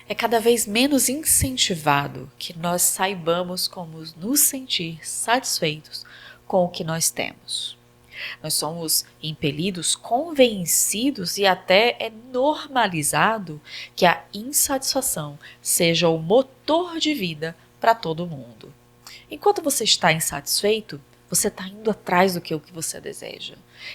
é cada vez menos incentivado que nós saibamos como nos sentir satisfeitos com o que nós temos. Nós somos impelidos, convencidos e até é normalizado que a insatisfação seja o motor de vida para todo mundo. Enquanto você está insatisfeito, você está indo atrás do que você deseja.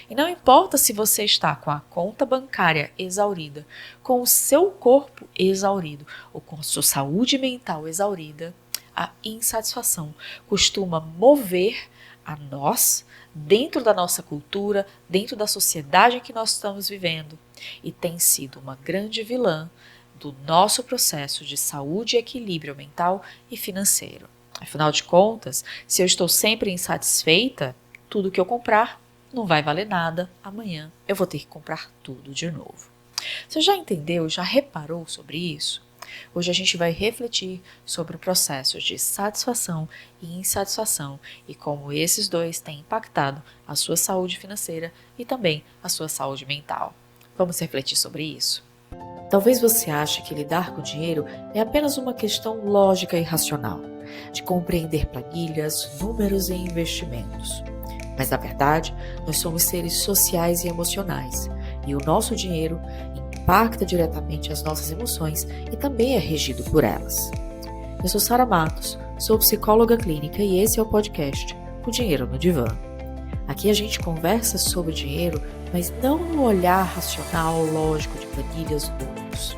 E não importa se você está com a conta bancária exaurida, com o seu corpo exaurido ou com a sua saúde mental exaurida, a insatisfação costuma mover a nós, dentro da nossa cultura, dentro da sociedade em que nós estamos vivendo, e tem sido uma grande vilã do nosso processo de saúde e equilíbrio mental e financeiro. Afinal de contas, se eu estou sempre insatisfeita, tudo que eu comprar não vai valer nada, amanhã eu vou ter que comprar tudo de novo. Você já entendeu, já reparou sobre isso? Hoje a gente vai refletir sobre o processo de satisfação e insatisfação e como esses dois têm impactado a sua saúde financeira e também a sua saúde mental. Vamos refletir sobre isso? Talvez você ache que lidar com dinheiro é apenas uma questão lógica e racional, de compreender planilhas, números e investimentos. Mas na verdade, nós somos seres sociais e emocionais, e o nosso dinheiro impacta diretamente as nossas emoções e também é regido por elas. Eu sou Sara Matos, sou psicóloga clínica e esse é o podcast O Dinheiro no Divã. Aqui a gente conversa sobre dinheiro, mas não no olhar racional, lógico de planilhas ou números,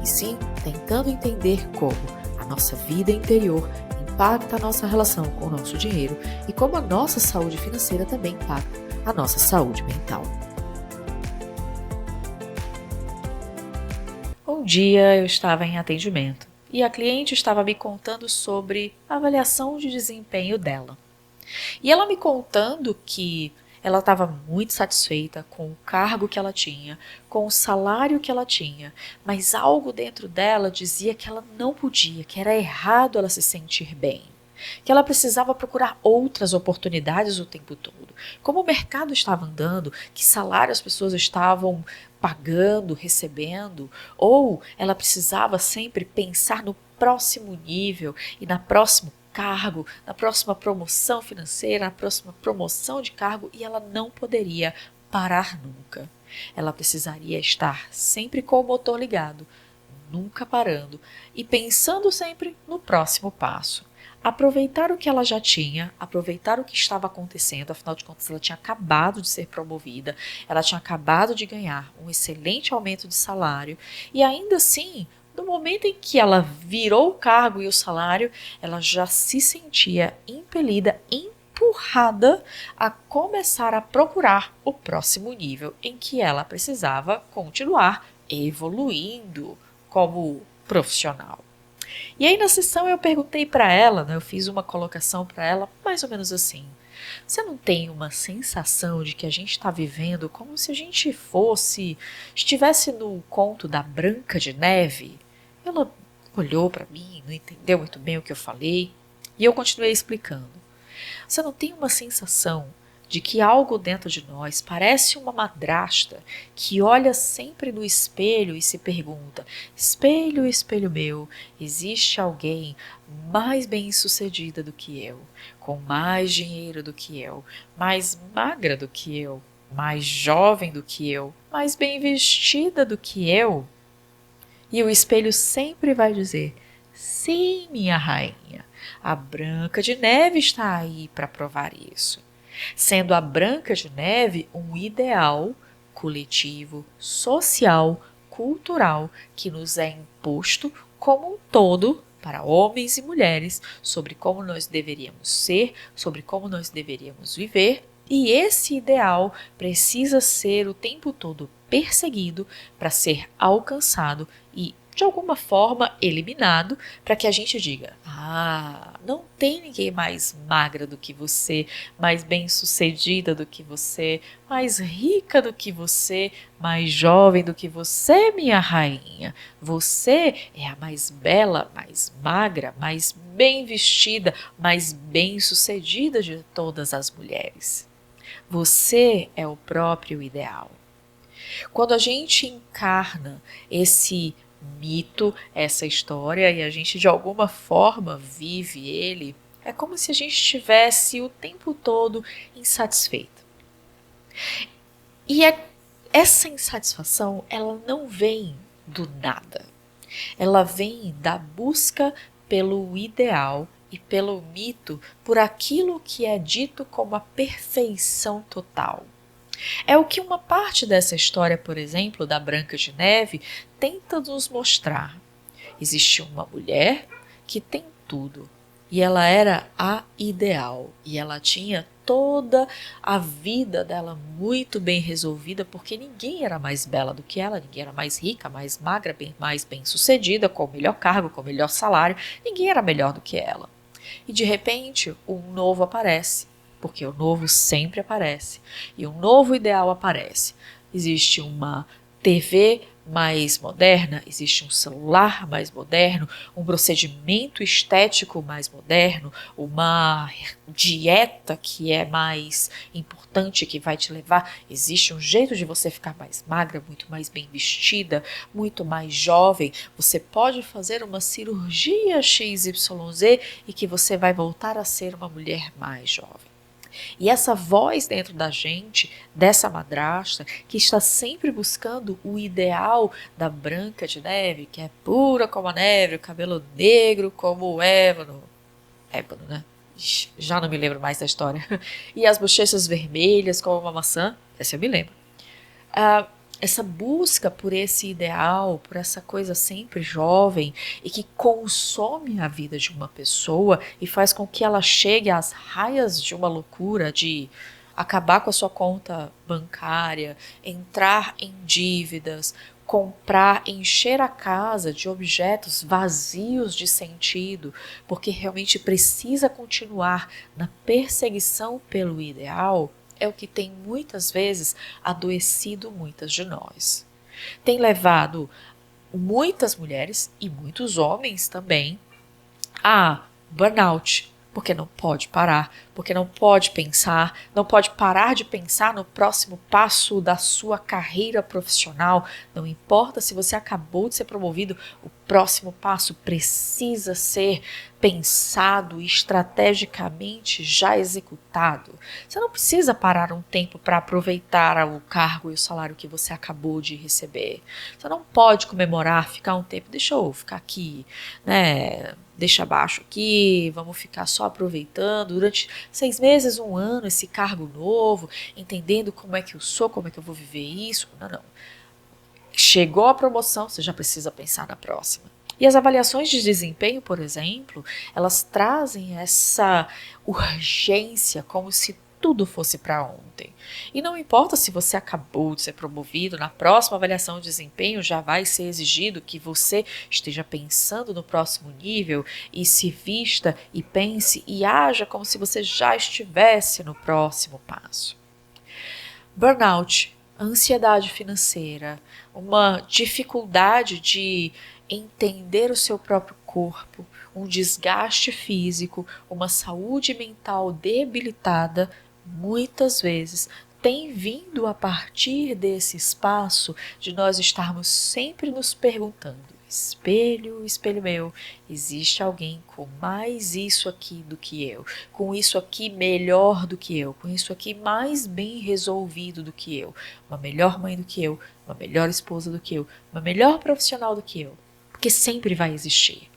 e sim tentando entender como a nossa vida interior impacta a nossa relação com o nosso dinheiro e como a nossa saúde financeira também impacta a nossa saúde mental. Um dia eu estava em atendimento e a cliente estava me contando sobre a avaliação de desempenho dela. E ela me contando que ela estava muito satisfeita com o cargo que ela tinha, com o salário que ela tinha, mas algo dentro dela dizia que ela não podia, que era errado ela se sentir bem, que ela precisava procurar outras oportunidades o tempo todo. Como o mercado estava andando, que salário as pessoas estavam pagando, recebendo, ou ela precisava sempre pensar no próximo nível e na próximo cargo, na próxima promoção financeira, na próxima promoção de cargo, e ela não poderia parar nunca. Ela precisaria estar sempre com o motor ligado, nunca parando e pensando sempre no próximo passo. Aproveitar o que ela já tinha, aproveitar o que estava acontecendo, afinal de contas ela tinha acabado de ser promovida, ela tinha acabado de ganhar um excelente aumento de salário e ainda assim, no momento em que ela virou o cargo e o salário, ela já se sentia impelida, empurrada a começar a procurar o próximo nível em que ela precisava continuar evoluindo como profissional. E aí na sessão eu perguntei para ela, eu fiz uma colocação para ela mais ou menos assim: você não tem uma sensação de que a gente está vivendo como se a gente estivesse no conto da Branca de Neve? Ela olhou para mim, não entendeu muito bem o que eu falei, e eu continuei explicando. Você não tem uma sensação de que algo dentro de nós parece uma madrasta que olha sempre no espelho e se pergunta: espelho, espelho meu, existe alguém mais bem-sucedida do que eu, com mais dinheiro do que eu, mais magra do que eu, mais jovem do que eu, mais bem vestida do que eu? E o espelho sempre vai dizer: sim, minha rainha, a Branca de Neve está aí para provar isso. Sendo a Branca de Neve um ideal coletivo, social, cultural que nos é imposto como um todo para homens e mulheres sobre como nós deveríamos ser, sobre como nós deveríamos viver, e esse ideal precisa ser o tempo todo perseguido para ser alcançado e de alguma forma eliminado, para que a gente diga: não tem ninguém mais magra do que você, mais bem-sucedida do que você, mais rica do que você, mais jovem do que você, minha rainha. Você é a mais bela, mais magra, mais bem vestida, mais bem-sucedida de todas as mulheres. Você é o próprio ideal. Quando a gente encarna esse mito essa história e a gente de alguma forma vive ele. É como se a gente estivesse o tempo todo insatisfeito. E essa insatisfação, ela não vem do nada. Ela vem da busca pelo ideal e pelo mito por aquilo que é dito como a perfeição total. É o que uma parte dessa história, por exemplo, da Branca de Neve, tenta nos mostrar. Existe uma mulher que tem tudo e ela era a ideal e ela tinha toda a vida dela muito bem resolvida porque ninguém era mais bela do que ela, ninguém era mais rica, mais magra, mais bem sucedida, com o melhor cargo, com o melhor salário, ninguém era melhor do que ela. E de repente um novo aparece, porque o novo sempre aparece, e um novo ideal aparece. Existe uma TV mais moderna, existe um celular mais moderno, um procedimento estético mais moderno, uma dieta que é mais importante, que vai te levar. Existe um jeito de você ficar mais magra, muito mais bem vestida, muito mais jovem. Você pode fazer uma cirurgia XYZ e que você vai voltar a ser uma mulher mais jovem. E essa voz dentro da gente, dessa madrasta, que está sempre buscando o ideal da Branca de Neve, que é pura como a neve, o cabelo negro como o ébano. Ébano, né? Ixi, já não me lembro mais da história. E as bochechas vermelhas como uma maçã, essa eu me lembro. Essa busca por esse ideal, por essa coisa sempre jovem e que consome a vida de uma pessoa e faz com que ela chegue às raias de uma loucura de acabar com a sua conta bancária, entrar em dívidas, comprar, encher a casa de objetos vazios de sentido, porque realmente precisa continuar na perseguição pelo ideal, é o que tem muitas vezes adoecido muitas de nós. Tem levado muitas mulheres e muitos homens também a burnout, porque não pode parar, porque não pode pensar, não pode parar de pensar no próximo passo da sua carreira profissional. Não importa se você acabou de ser promovido, o próximo passo precisa ser pensado estrategicamente, já executado. Você não precisa parar um tempo para aproveitar o cargo e o salário que você acabou de receber. Você não pode comemorar, ficar um tempo, deixa eu ficar aqui, né? Deixa abaixo aqui, vamos ficar só aproveitando durante 6 meses, 1 ano, esse cargo novo, entendendo como é que eu sou, como é que eu vou viver isso. Não, não. Chegou a promoção, você já precisa pensar na próxima. E as avaliações de desempenho, por exemplo, elas trazem essa urgência como se tudo fosse para ontem. E não importa se você acabou de ser promovido, na próxima avaliação de desempenho já vai ser exigido que você esteja pensando no próximo nível e se vista e pense e haja como se você já estivesse no próximo passo. Burnout, ansiedade financeira, uma dificuldade de entender o seu próprio corpo, um desgaste físico, uma saúde mental debilitada, muitas vezes tem vindo a partir desse espaço de nós estarmos sempre nos perguntando: espelho, espelho meu, existe alguém com mais isso aqui do que eu, com isso aqui melhor do que eu, com isso aqui mais bem resolvido do que eu, uma melhor mãe do que eu, uma melhor esposa do que eu, uma melhor profissional do que eu, porque sempre vai existir.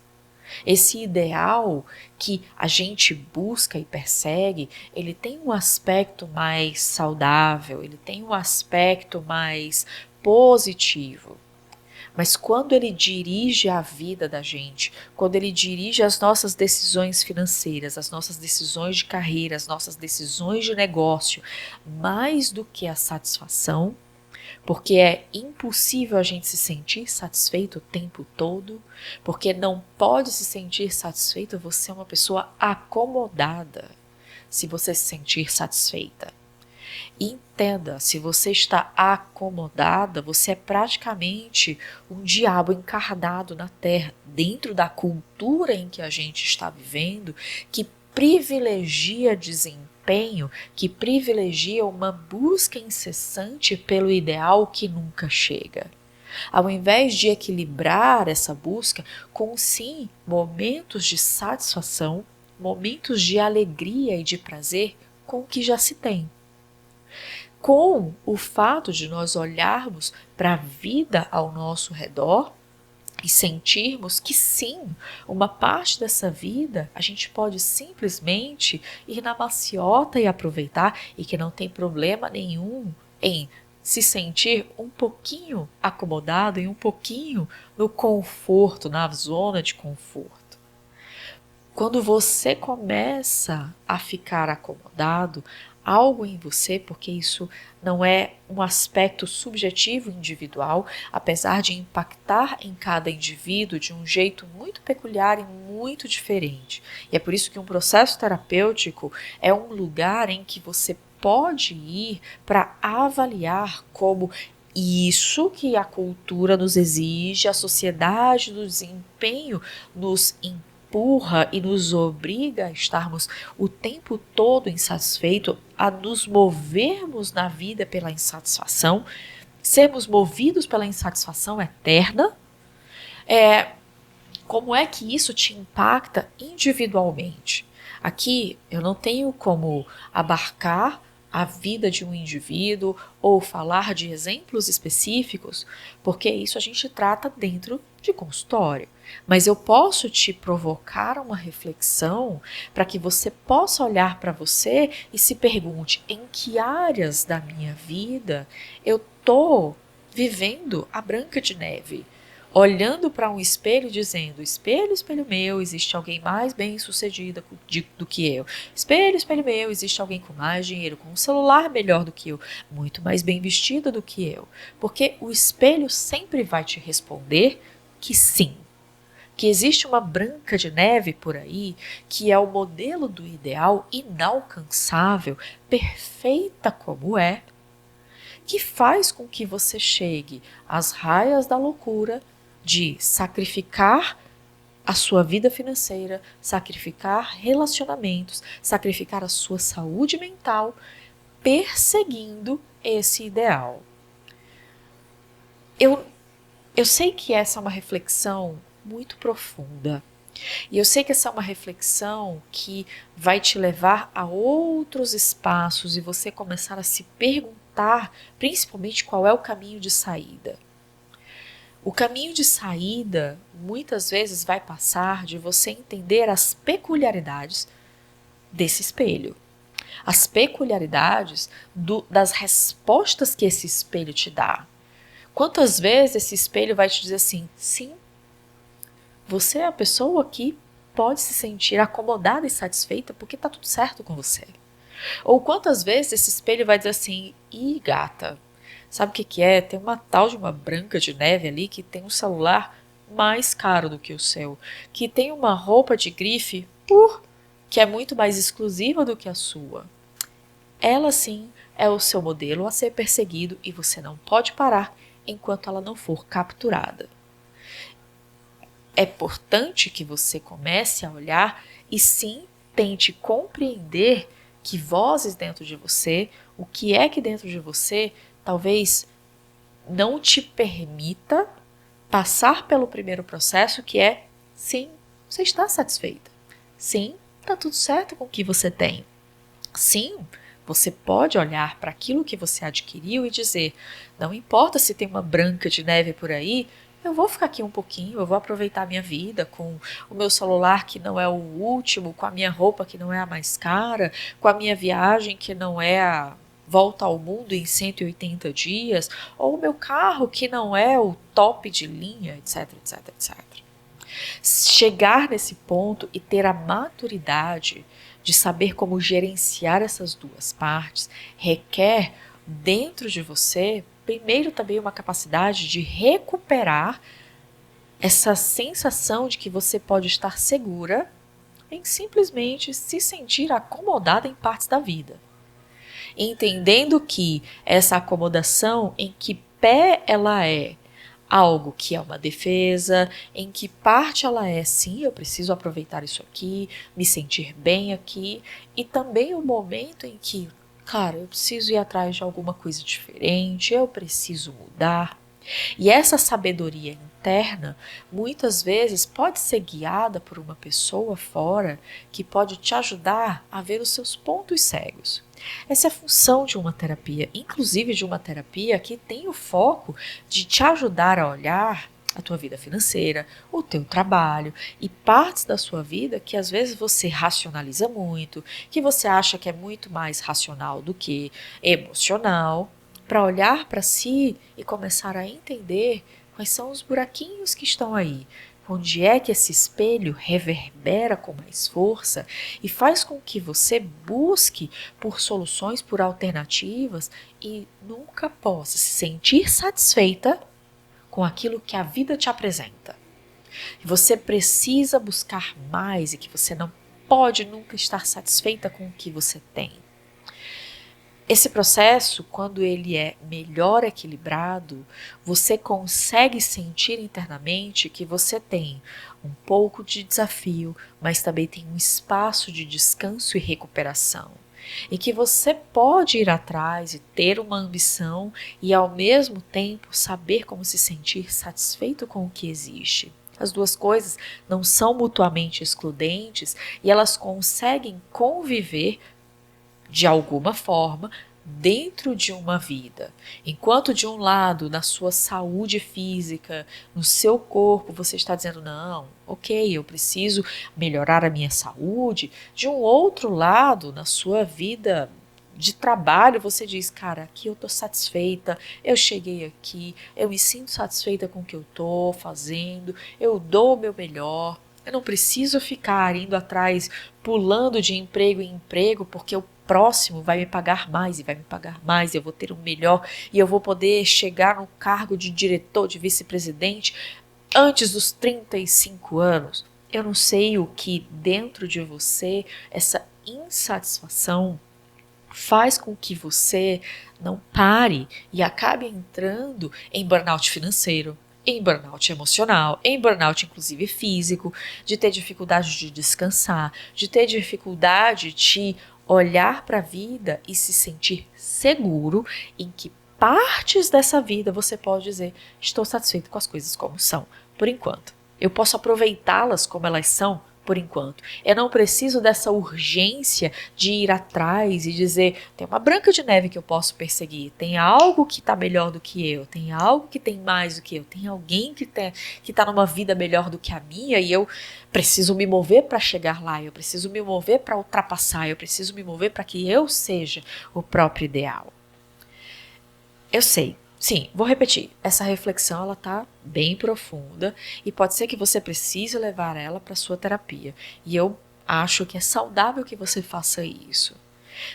Esse ideal que a gente busca e persegue, ele tem um aspecto mais saudável, ele tem um aspecto mais positivo. Mas quando ele dirige a vida da gente, quando ele dirige as nossas decisões financeiras, as nossas decisões de carreira, as nossas decisões de negócio, mais do que a satisfação, porque é impossível a gente se sentir satisfeito o tempo todo, porque não pode se sentir satisfeito, você é uma pessoa acomodada se você se sentir satisfeita. Entenda, se você está acomodada, você é praticamente um diabo encarnado na Terra, dentro da cultura em que a gente está vivendo, que privilegia desempenho, que privilegia uma busca incessante pelo ideal que nunca chega. Ao invés de equilibrar essa busca com, sim, momentos de satisfação, momentos de alegria e de prazer com o que já se tem. Com o fato de nós olharmos para a vida ao nosso redor e sentirmos que sim, uma parte dessa vida a gente pode simplesmente ir na maciota e aproveitar, e que não tem problema nenhum em se sentir um pouquinho acomodado e um pouquinho no conforto, na zona de conforto. Quando você começa a ficar acomodado, algo em você, porque isso não é um aspecto subjetivo individual, apesar de impactar em cada indivíduo de um jeito muito peculiar e muito diferente. E é por isso que um processo terapêutico é um lugar em que você pode ir para avaliar como isso que a cultura nos exige, a sociedade do desempenho nos empurra e nos obriga a estarmos o tempo todo insatisfeitos, a nos movermos na vida pela insatisfação, sermos movidos pela insatisfação eterna. Como é que isso te impacta individualmente? Aqui eu não tenho como abarcar a vida de um indivíduo ou falar de exemplos específicos, porque isso a gente trata dentro de consultório. Mas eu posso te provocar uma reflexão para que você possa olhar para você e se pergunte em que áreas da minha vida eu estou vivendo a Branca de Neve. Olhando para um espelho dizendo, espelho, espelho meu, existe alguém mais bem sucedida do que eu. Espelho, espelho meu, existe alguém com mais dinheiro, com um celular melhor do que eu, muito mais bem vestido do que eu. Porque o espelho sempre vai te responder que sim. Que existe uma Branca de Neve por aí, que é o modelo do ideal inalcançável, perfeita como é, que faz com que você chegue às raias da loucura de sacrificar a sua vida financeira, sacrificar relacionamentos, sacrificar a sua saúde mental, perseguindo esse ideal. Eu sei que essa é uma reflexão muito profunda. E eu sei que essa é uma reflexão que vai te levar a outros espaços e você começar a se perguntar, principalmente, qual é o caminho de saída. O caminho de saída, muitas vezes, vai passar de você entender as peculiaridades desse espelho. As peculiaridades das respostas que esse espelho te dá. Quantas vezes esse espelho vai te dizer assim, sim, você é a pessoa que pode se sentir acomodada e satisfeita porque está tudo certo com você. Ou quantas vezes esse espelho vai dizer assim, ih, gata, sabe o que é? Tem uma tal de uma Branca de Neve ali que tem um celular mais caro do que o seu, que tem uma roupa de grife que é muito mais exclusiva do que a sua. Ela sim é o seu modelo a ser perseguido e você não pode parar enquanto ela não for capturada. É importante que você comece a olhar e sim tente compreender que vozes dentro de você, o que é que dentro de você talvez não te permita passar pelo primeiro processo, que é, sim, você está satisfeita. Sim, está tudo certo com o que você tem. Sim, você pode olhar para aquilo que você adquiriu e dizer, não importa se tem uma Branca de Neve por aí, eu vou ficar aqui um pouquinho, eu vou aproveitar a minha vida com o meu celular que não é o último, com a minha roupa que não é a mais cara, com a minha viagem que não é a volta ao mundo em 180 dias, ou o meu carro que não é o top de linha, etc, etc, etc. Chegar nesse ponto e ter a maturidade de saber como gerenciar essas duas partes requer dentro de você, primeiro, também uma capacidade de recuperar essa sensação de que você pode estar segura em simplesmente se sentir acomodada em partes da vida. Entendendo que essa acomodação, em que pé ela é algo que é uma defesa, em que parte ela é, sim, eu preciso aproveitar isso aqui, me sentir bem aqui, e também o momento em que, cara, eu preciso ir atrás de alguma coisa diferente, eu preciso mudar. E essa sabedoria interna, muitas vezes, pode ser guiada por uma pessoa fora que pode te ajudar a ver os seus pontos cegos. Essa é a função de uma terapia, inclusive de uma terapia que tem o foco de te ajudar a olhar a tua vida financeira, o teu trabalho e partes da sua vida que às vezes você racionaliza muito, que você acha que é muito mais racional do que emocional, para olhar para si e começar a entender quais são os buraquinhos que estão aí, onde é que esse espelho reverbera com mais força e faz com que você busque por soluções, por alternativas e nunca possa se sentir satisfeita com aquilo que a vida te apresenta. Você precisa buscar mais e que você não pode nunca estar satisfeita com o que você tem. Esse processo, quando ele é melhor equilibrado, você consegue sentir internamente que você tem um pouco de desafio, mas também tem um espaço de descanso e recuperação. E que você pode ir atrás e ter uma ambição e ao mesmo tempo saber como se sentir satisfeito com o que existe. As duas coisas não são mutuamente excludentes e elas conseguem conviver de alguma forma dentro de uma vida. Enquanto de um lado, na sua saúde física, no seu corpo, você está dizendo, não, ok, eu preciso melhorar a minha saúde. De um outro lado, na sua vida de trabalho, você diz, cara, aqui eu estou satisfeita, eu cheguei aqui, eu me sinto satisfeita com o que eu estou fazendo, eu dou o meu melhor. Eu não preciso ficar indo atrás, pulando de emprego em emprego, porque o próximo vai me pagar mais e vai me pagar mais, e eu vou ter um melhor e eu vou poder chegar no cargo de diretor, de vice-presidente antes dos 35 anos. Eu não sei o que dentro de você, essa insatisfação faz com que você não pare e acabe entrando em burnout financeiro, em burnout emocional, em burnout inclusive físico, de ter dificuldade de descansar, de ter dificuldade de olhar para a vida e se sentir seguro em que partes dessa vida você pode dizer, estou satisfeito com as coisas como são, por enquanto. Eu posso aproveitá-las como elas são, por enquanto. Eu não preciso dessa urgência de ir atrás e dizer, tem uma Branca de Neve que eu posso perseguir, tem algo que está melhor do que eu, tem algo que tem mais do que eu, tem alguém que está numa vida melhor do que a minha e eu preciso me mover para chegar lá, eu preciso me mover para ultrapassar, eu preciso me mover para que eu seja o próprio ideal. Eu sei. Sim, vou repetir, essa reflexão ela tá bem profunda e pode ser que você precise levar ela para sua terapia. E eu acho que é saudável que você faça isso,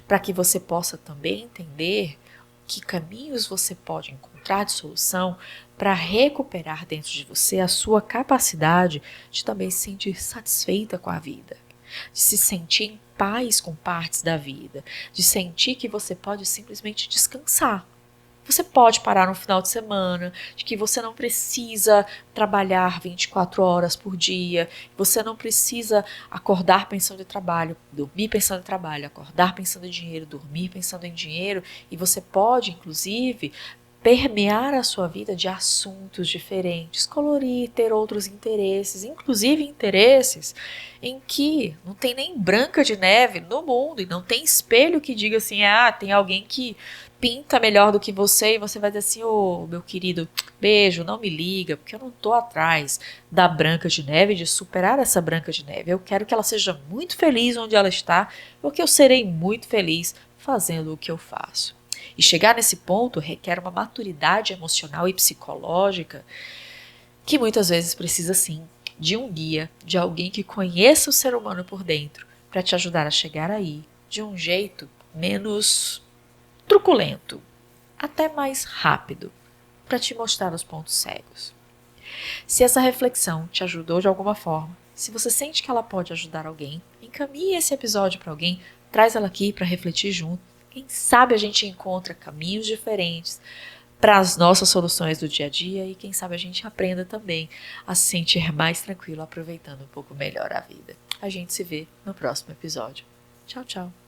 para que você possa também entender que caminhos você pode encontrar de solução para recuperar dentro de você a sua capacidade de também se sentir satisfeita com a vida, de se sentir em paz com partes da vida, de sentir que você pode simplesmente descansar. Você pode parar no final de semana, de que você não precisa trabalhar 24 horas por dia, você não precisa acordar pensando em trabalho, dormir pensando em trabalho, acordar pensando em dinheiro, dormir pensando em dinheiro, e você pode, inclusive, permear a sua vida de assuntos diferentes, colorir, ter outros interesses, inclusive interesses em que não tem nem Branca de Neve no mundo e não tem espelho que diga assim, tem alguém que pinta melhor do que você e você vai dizer assim, meu querido, beijo, não me liga, porque eu não tô atrás da Branca de Neve, de superar essa Branca de Neve. Eu quero que ela seja muito feliz onde ela está, porque eu serei muito feliz fazendo o que eu faço. E chegar nesse ponto requer uma maturidade emocional e psicológica que muitas vezes precisa sim de um guia, de alguém que conheça o ser humano por dentro para te ajudar a chegar aí de um jeito menos truculento, até mais rápido, para te mostrar os pontos cegos. Se essa reflexão te ajudou de alguma forma, se você sente que ela pode ajudar alguém, encaminhe esse episódio para alguém, traz ela aqui para refletir junto. Quem sabe a gente encontra caminhos diferentes para as nossas soluções do dia a dia e quem sabe a gente aprenda também a se sentir mais tranquilo, aproveitando um pouco melhor a vida. A gente se vê no próximo episódio. Tchau, tchau.